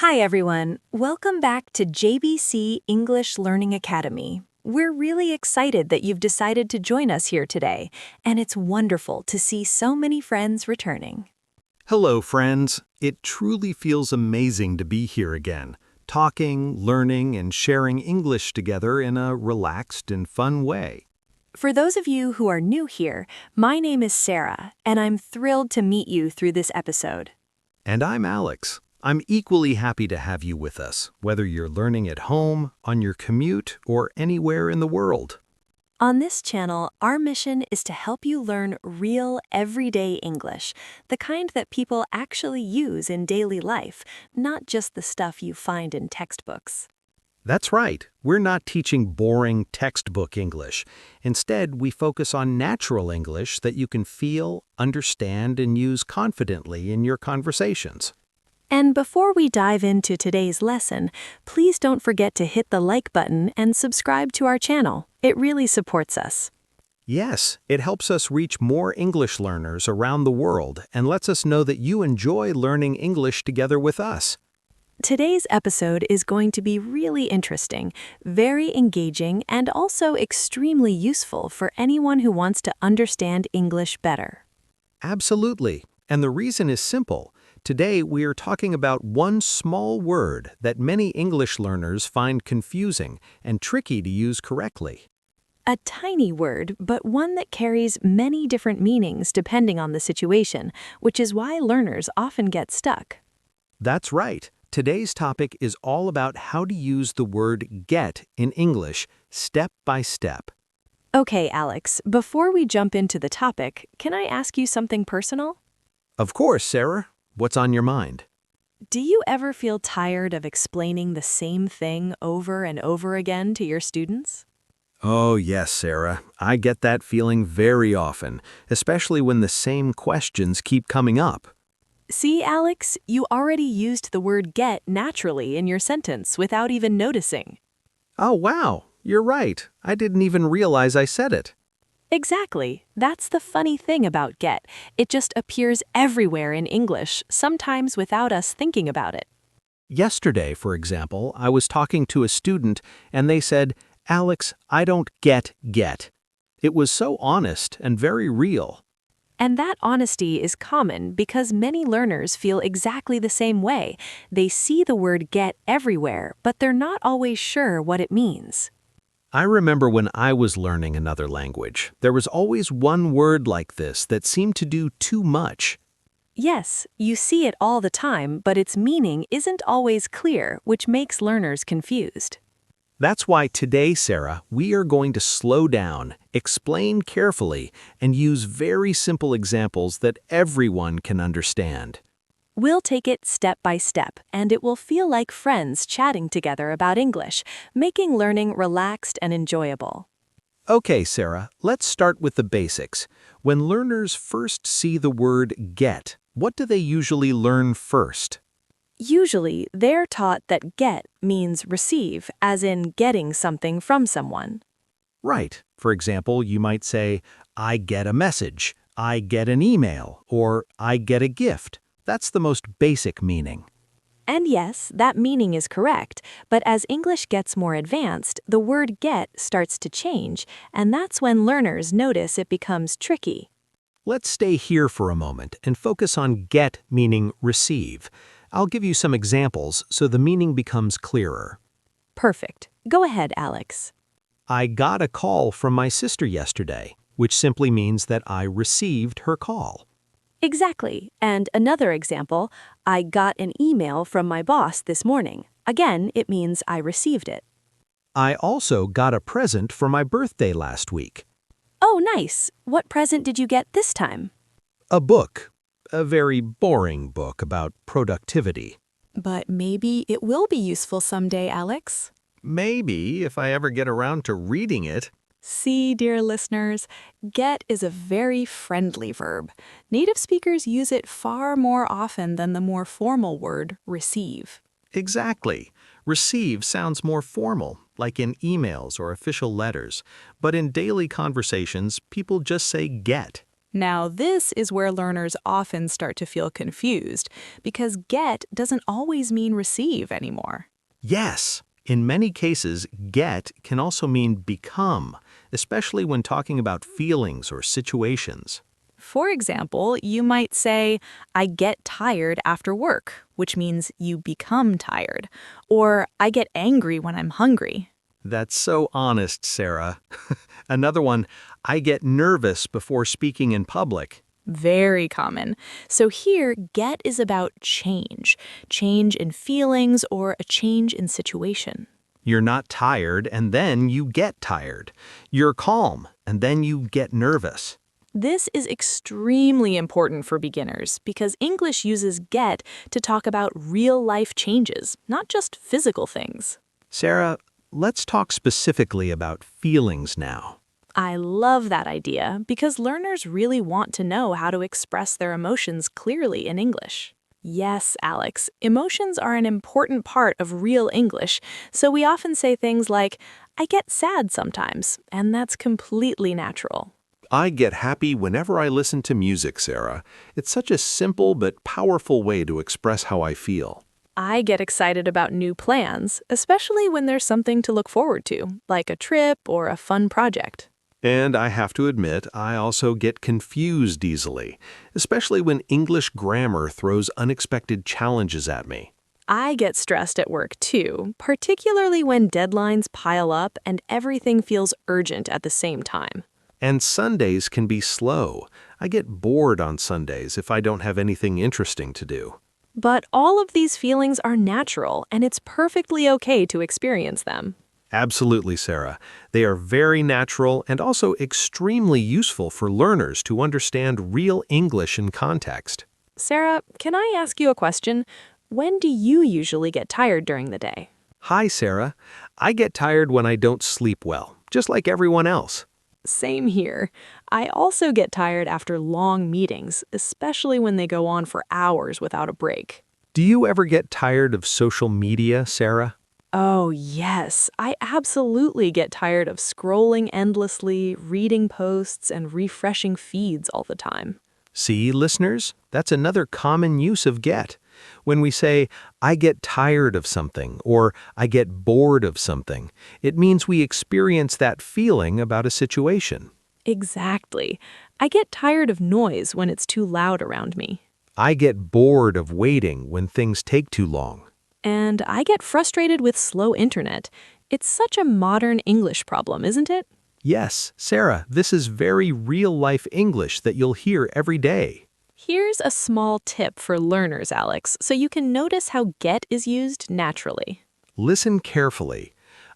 Hi, everyone. Welcome back to JBC English Learning Academy. We're really excited that you've decided to join us here today, and it's wonderful to see so many friends returning. Hello, friends. It truly feels amazing to be here again, talking, learning, and sharing English together in a relaxed and fun way. For those of you who are new here, my name is Sarah, and I'm thrilled to meet you through this episode. And I'm Alex. I'm equally happy to have you with us, whether you're learning at home, on your commute, or anywhere in the world. On this channel, our mission is to help you learn real, everyday English, the kind that people actually use in daily life, not just the stuff you find in textbooks. That's right. We're not teaching boring textbook English. Instead, we focus on natural English that you can feel, understand, and use confidently in your conversations. And before we dive into today's lesson, please don't forget to hit the like button and subscribe to our channel. It really supports us. Yes, it helps us reach more English learners around the world and lets us know that you enjoy learning English together with us. Today's episode is going to be really interesting, very engaging, and also extremely useful for anyone who wants to understand English better. Absolutely. And the reason is simple. Today, we are talking about one small word that many English learners find confusing and tricky to use correctly. A tiny word, but one that carries many different meanings depending on the situation, which is why learners often get stuck. That's right. Today's topic is all about how to use the word get in English, step by step. Okay, Alex, before we jump into the topic, can I ask you something personal? Of course, Sarah. What's on your mind? Do you ever feel tired of explaining the same thing over and over again to your students? Oh, yes, Sarah. I get that feeling very often, especially when the same questions keep coming up. See, Alex, you already used the word get naturally in your sentence without even noticing. Oh, wow. You're right. I didn't even realize I said it. Exactly. That's the funny thing about get. It just appears everywhere in English, sometimes without us thinking about it. Yesterday, for example, I was talking to a student and they said, "Alex, I don't get." It was so honest and very real. And that honesty is common because many learners feel exactly the same way. They see the word get everywhere, but they're not always sure what it means. I remember when I was learning another language, there was always one word like this that seemed to do too much. Yes, you see it all the time, but its meaning isn't always clear, which makes learners confused. That's why today, Sarah, we are going to slow down, explain carefully, and use very simple examples that everyone can understand. We'll take it step by step, and it will feel like friends chatting together about English, making learning relaxed and enjoyable. Okay, Sarah, let's start with the basics. When learners first see the word get, what do they usually learn first? Usually, they're taught that get means receive, as in getting something from someone. Right. For example, you might say, "I get a message," "I get an email," or "I get a gift." That's the most basic meaning. And yes, that meaning is correct, but as English gets more advanced, the word get starts to change, and that's when learners notice it becomes tricky. Let's stay here for a moment and focus on get meaning receive. I'll give you some examples so the meaning becomes clearer. Perfect. Go ahead, Alex. I got a call from my sister yesterday, which simply means that I received her call. Exactly. And another example, I got an email from my boss this morning. Again, it means I received it. I also got a present for my birthday last week. Oh, nice. What present did you get this time? A book. A very boring book about productivity. But maybe it will be useful someday, Alex. Maybe if I ever get around to reading it. See, dear listeners, get is a very friendly verb. Native speakers use it far more often than the more formal word receive. Exactly. Receive sounds more formal, like in emails or official letters. But in daily conversations, people just say get. Now, this is where learners often start to feel confused because get doesn't always mean receive anymore. Yes, in many cases, get can also mean become, especially when talking about feelings or situations. For example, you might say, I get tired after work, which means you become tired. Or, I get angry when I'm hungry. That's so honest, Sarah. Another one, I get nervous before speaking in public. Very common. So here, get is about change in feelings or a change in situation. You're not tired, and then you get tired. You're calm, and then you get nervous. This is extremely important for beginners because English uses get to talk about real-life changes, not just physical things. Sarah, let's talk specifically about feelings now. I love that idea because learners really want to know how to express their emotions clearly in English. Yes, Alex, emotions are an important part of real English, so we often say things like, I get sad sometimes, and that's completely natural. I get happy whenever I listen to music, Sarah. It's such a simple but powerful way to express how I feel. I get excited about new plans, especially when there's something to look forward to, like a trip or a fun project. And I have to admit, I also get confused easily, especially when English grammar throws unexpected challenges at me. I get stressed at work too, particularly when deadlines pile up and everything feels urgent at the same time. And Sundays can be slow. I get bored on Sundays if I don't have anything interesting to do. But all of these feelings are natural, and it's perfectly okay to experience them. Absolutely, Sarah. They are very natural and also extremely useful for learners to understand real English in context. Sarah, can I ask you a question? When do you usually get tired during the day? Hi, Sarah. I get tired when I don't sleep well, just like everyone else. Same here. I also get tired after long meetings, especially when they go on for hours without a break. Do you ever get tired of social media, Sarah? Oh, yes. I absolutely get tired of scrolling endlessly, reading posts, and refreshing feeds all the time. See, listeners, that's another common use of get. When we say, I get tired of something, or I get bored of something, it means we experience that feeling about a situation. Exactly. I get tired of noise when it's too loud around me. I get bored of waiting when things take too long. And I get frustrated with slow internet. It's such a modern English problem, isn't it? Yes, Sarah, this is very real-life English that you'll hear every day. Here's a small tip for learners, Alex, so you can notice how get is used naturally. Listen carefully.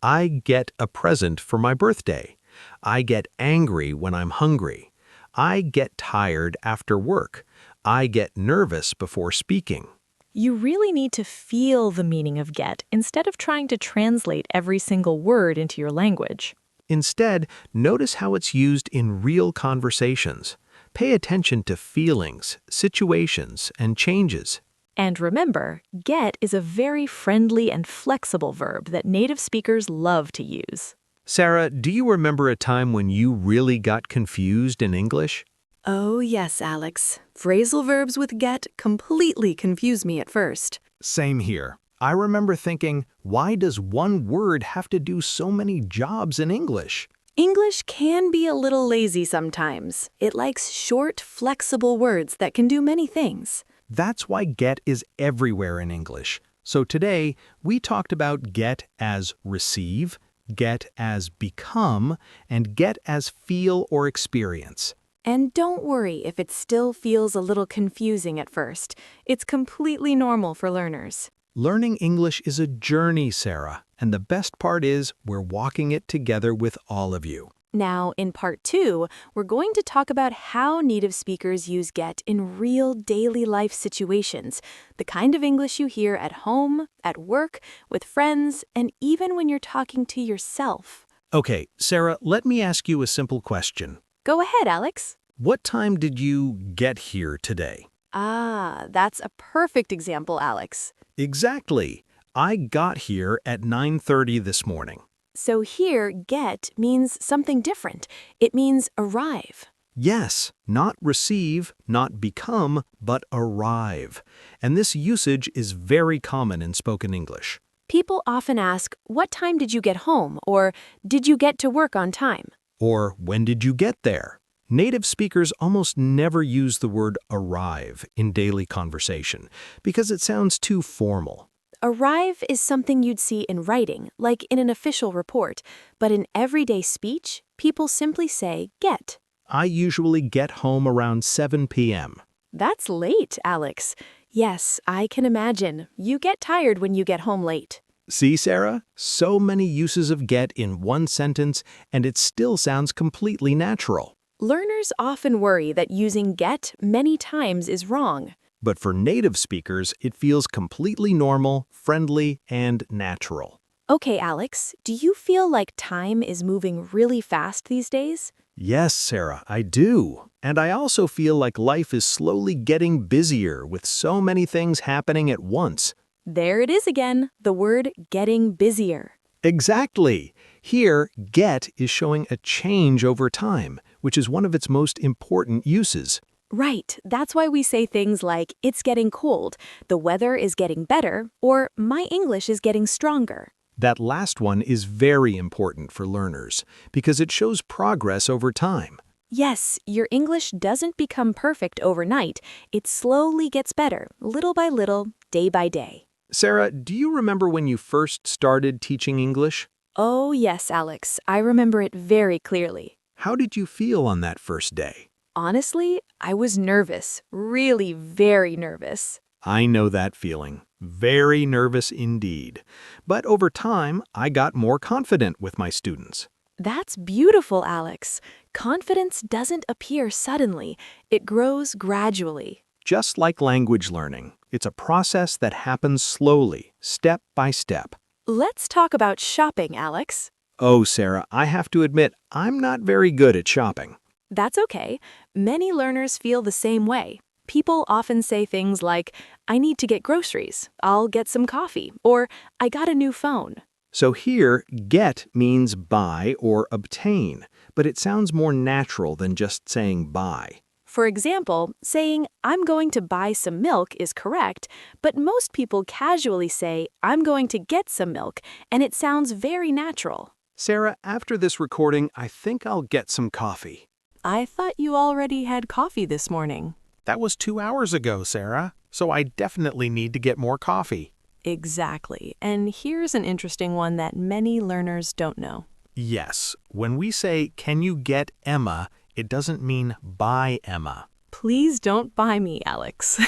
I get a present for my birthday. I get angry when I'm hungry. I get tired after work. I get nervous before speaking. You really need to feel the meaning of get instead of trying to translate every single word into your language. Instead, notice how it's used in real conversations. Pay attention to feelings, situations, and changes. And remember, get is a very friendly and flexible verb that native speakers love to use. Sarah, do you remember a time when you really got confused in English? Oh, yes, Alex. Phrasal verbs with get completely confuse me at first. Same here. I remember thinking, why does one word have to do so many jobs in English? English can be a little lazy sometimes. It likes short, flexible words that can do many things. That's why get is everywhere in English. So today, we talked about get as receive, get as become, and get as feel or experience. And don't worry if it still feels a little confusing at first. It's completely normal for learners. Learning English is a journey, Sarah, and the best part is we're walking it together with all of you. Now, in part 2, we're going to talk about how native speakers use get in real daily life situations, the kind of English you hear at home, at work, with friends, and even when you're talking to yourself. Okay, Sarah, let me ask you a simple question. Go ahead, Alex. What time did you get here today? Ah, that's a perfect example, Alex. Exactly. I got here at 9:30 this morning. So here, get means something different. It means arrive. Yes, not receive, not become, but arrive. And this usage is very common in spoken English. People often ask, "What time did you get home?" or "Did you get to work on time?" Or, when did you get there? Native speakers almost never use the word arrive in daily conversation because it sounds too formal. Arrive is something you'd see in writing, like in an official report, but in everyday speech, people simply say get. I usually get home around 7 p.m. That's late, Alex. Yes, I can imagine. You get tired when you get home late. See, Sarah? So many uses of get in one sentence, and it still sounds completely natural. Learners often worry that using get many times is wrong. But for native speakers, it feels completely normal, friendly, and natural. Okay, Alex, do you feel like time is moving really fast these days? Yes, Sarah, I do. And I also feel like life is slowly getting busier with so many things happening at once. There it is again, the word getting busier. Exactly. Here, get is showing a change over time, which is one of its most important uses. Right, that's why we say things like, "It's getting cold," "The weather is getting better," or "My English is getting stronger." That last one is very important for learners because it shows progress over time. Yes, your English doesn't become perfect overnight. It slowly gets better, little by little, day by day. Sarah, do you remember when you first started teaching English? Oh, yes, Alex, I remember it very clearly. How did you feel on that first day? Honestly, I was nervous, really very nervous. I know that feeling. Very nervous indeed. But over time, I got more confident with my students. That's beautiful, Alex. Confidence doesn't appear suddenly. It grows gradually. Just like language learning, it's a process that happens slowly, step by step. Let's talk about shopping, Alex. Oh, Sarah, I have to admit, I'm not very good at shopping. That's okay. Many learners feel the same way. People often say things like, "I need to get groceries," "I'll get some coffee," or "I got a new phone." So here, get means buy or obtain, but it sounds more natural than just saying buy. For example, saying, "I'm going to buy some milk" is correct, but most people casually say, "I'm going to get some milk," and it sounds very natural. Sarah, after this recording, I think I'll get some coffee. I thought you already had coffee this morning. That was 2 hours ago, Sarah, so I definitely need to get more coffee. Exactly. And here's an interesting one that many learners don't know. Yes, when we say, "Can you get Emma?" it doesn't mean buy Emma. Please don't buy me, Alex.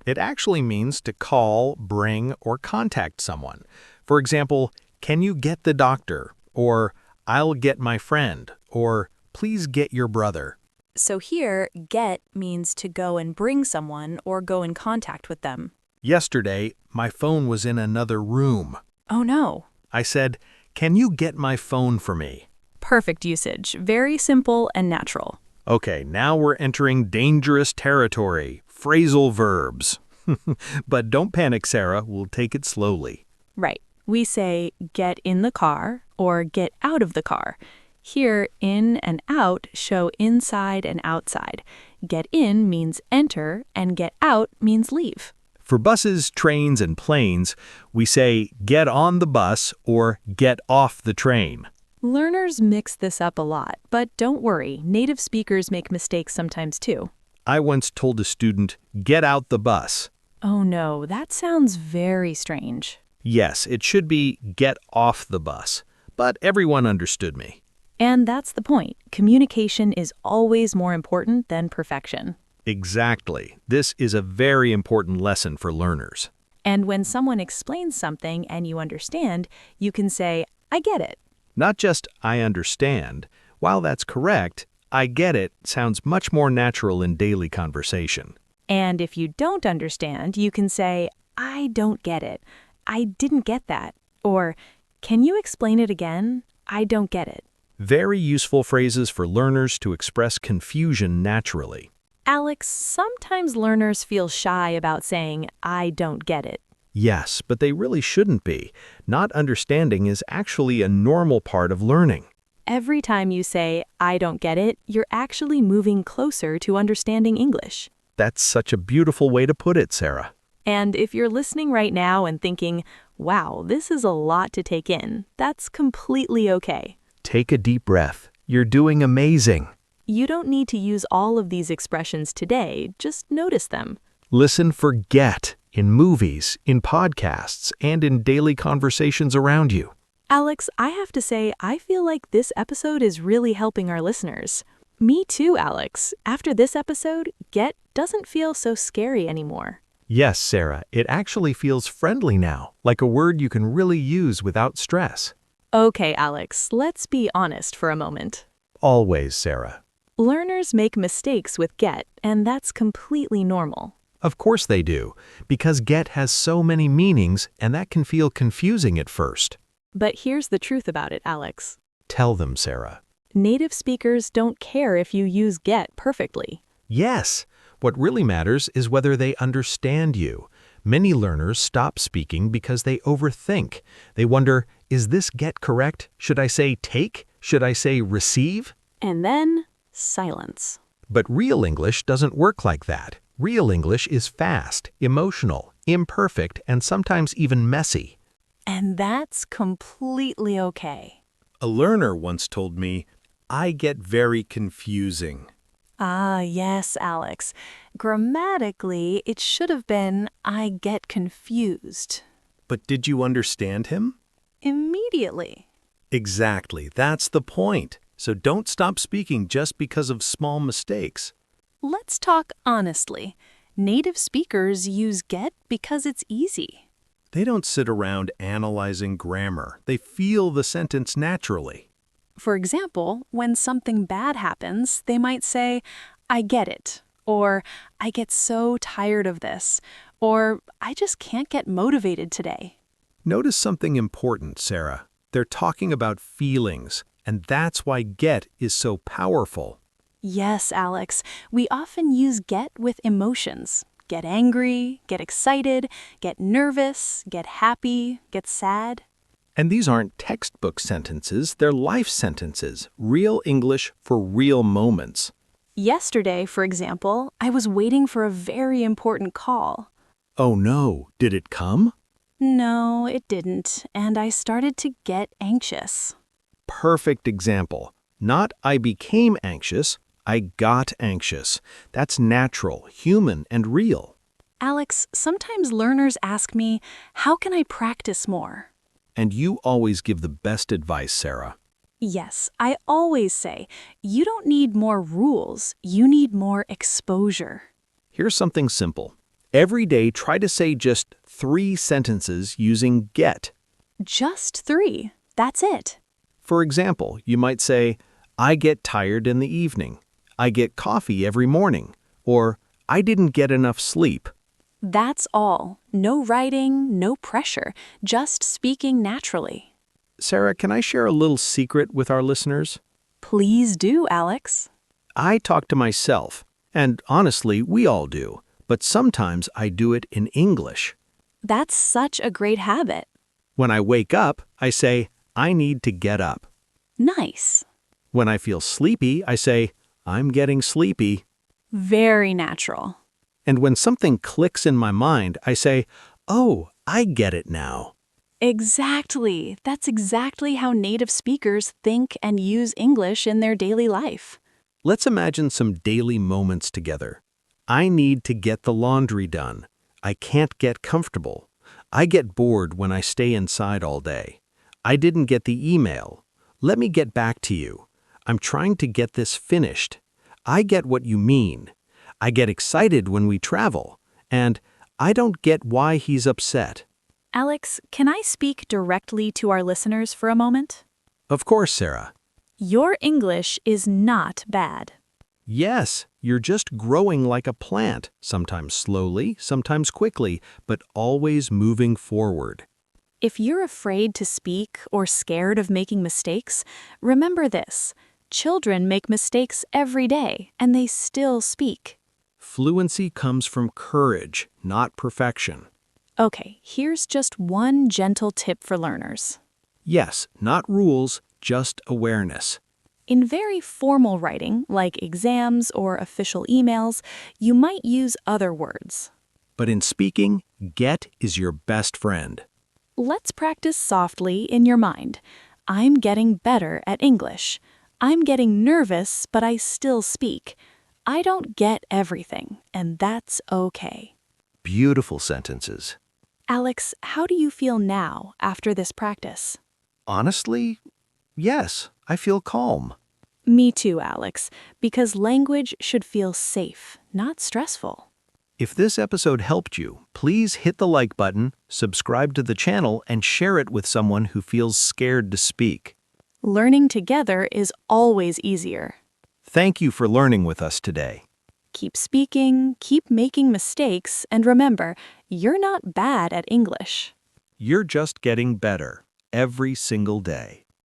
It actually means to call, bring, or contact someone. For example, "Can you get the doctor?" or "I'll get my friend," or "Please get your brother." So here, get means to go and bring someone or go in contact with them. Yesterday, my phone was in another room. Oh no. I said, "Can you get my phone for me?" Perfect usage. Very simple and natural. Okay, now we're entering dangerous territory, phrasal verbs. But don't panic, Sarah, we'll take it slowly. Right. We say get in the car or get out of the car. Here, in and out show inside and outside. Get in means enter and get out means leave. For buses, trains, and planes, we say get on the bus or get off the train. Learners mix this up a lot, but don't worry, native speakers make mistakes sometimes too. I once told a student, "Get out the bus." Oh no, that sounds very strange. Yes, it should be "get off the bus," but everyone understood me. And that's the point. Communication is always more important than perfection. Exactly. This is a very important lesson for learners. And when someone explains something and you understand, you can say, "I get it." Not just "I understand." While that's correct, "I get it" sounds much more natural in daily conversation. And if you don't understand, you can say, "I don't get it. I didn't get that." Or, "Can you explain it again? I don't get it." Very useful phrases for learners to express confusion naturally. Alex, sometimes learners feel shy about saying, "I don't get it." Yes, but they really shouldn't be. Not understanding is actually a normal part of learning. Every time you say, I don't get it, you're actually moving closer to understanding English. That's such a beautiful way to put it, Sarah. And if you're listening right now and thinking, wow, this is a lot to take in, that's completely okay. Take a deep breath. You're doing amazing. You don't need to use all of these expressions today, just notice them. Listen for get in movies, in podcasts, and in daily conversations around you. Alex, I have to say, I feel like this episode is really helping our listeners. Me too, Alex. After this episode, get doesn't feel so scary anymore. Yes, Sarah, it actually feels friendly now, like a word you can really use without stress. Okay, Alex, let's be honest for a moment. Always, Sarah. Learners make mistakes with get, and that's completely normal. Of course they do, because get has so many meanings, and that can feel confusing at first. But here's the truth about it, Alex. Tell them, Sarah. Native speakers don't care if you use get perfectly. Yes, what really matters is whether they understand you. Many learners stop speaking because they overthink. They wonder, is this get correct? Should I say take? Should I say receive? And then, silence. But real English doesn't work like that. Real English is fast, emotional, imperfect, and sometimes even messy. And that's completely okay. A learner once told me, I get very confusing. Ah, yes, Alex. Grammatically, it should have been, I get confused. But did you understand him? Immediately. Exactly, that's the point. So don't stop speaking just because of small mistakes. Let's talk honestly. Native speakers use get because it's easy. They don't sit around analyzing grammar. They feel the sentence naturally. For example, when something bad happens, they might say, I get it, or I get so tired of this, or I just can't get motivated today. Notice something important, Sarah. They're talking about feelings, and that's why get is so powerful. Yes, Alex, we often use get with emotions. Get angry, get excited, get nervous, get happy, get sad. And these aren't textbook sentences, they're life sentences, real English for real moments. Yesterday, for example, I was waiting for a very important call. Oh no, did it come? No, it didn't, and I started to get anxious. Perfect example. Not I became anxious, I got anxious. That's natural, human, and real. Alex, sometimes learners ask me, how can I practice more? And you always give the best advice, Sarah. Yes, I always say, you don't need more rules, you need more exposure. Here's something simple. Every day, try to say just 3 sentences using get. Just 3. That's it. For example, you might say, I get tired in the evening. I get coffee every morning. Or, I didn't get enough sleep. That's all. No writing, no pressure, just speaking naturally. Sarah, can I share a little secret with our listeners? Please do, Alex. I talk to myself, and honestly, we all do, but sometimes I do it in English. That's such a great habit. When I wake up, I say, I need to get up. Nice. When I feel sleepy, I say, I'm getting sleepy. Very natural. And when something clicks in my mind, I say, oh, I get it now. Exactly. That's exactly how native speakers think and use English in their daily life. Let's imagine some daily moments together. I need to get the laundry done. I can't get comfortable. I get bored when I stay inside all day. I didn't get the email. Let me get back to you. I'm trying to get this finished. I get what you mean. I get excited when we travel. And I don't get why he's upset. Alex, can I speak directly to our listeners for a moment? Of course, Sarah. Your English is not bad. Yes, you're just growing like a plant, sometimes slowly, sometimes quickly, but always moving forward. If you're afraid to speak or scared of making mistakes, remember this. Children make mistakes every day, and they still speak. Fluency comes from courage, not perfection. Okay, here's just one gentle tip for learners. Yes, not rules, just awareness. In very formal writing, like exams or official emails, you might use other words. But in speaking, get is your best friend. Let's practice softly in your mind. I'm getting better at English. I'm getting nervous, but I still speak. I don't get everything, and that's okay. Beautiful sentences. Alex, how do you feel now after this practice? Honestly, yes, I feel calm. Me too, Alex, because language should feel safe, not stressful. If this episode helped you, please hit the like button, subscribe to the channel, and share it with someone who feels scared to speak. Learning together is always easier. Thank you for learning with us today. Keep speaking, keep making mistakes, and remember, you're not bad at English. You're just getting better every single day.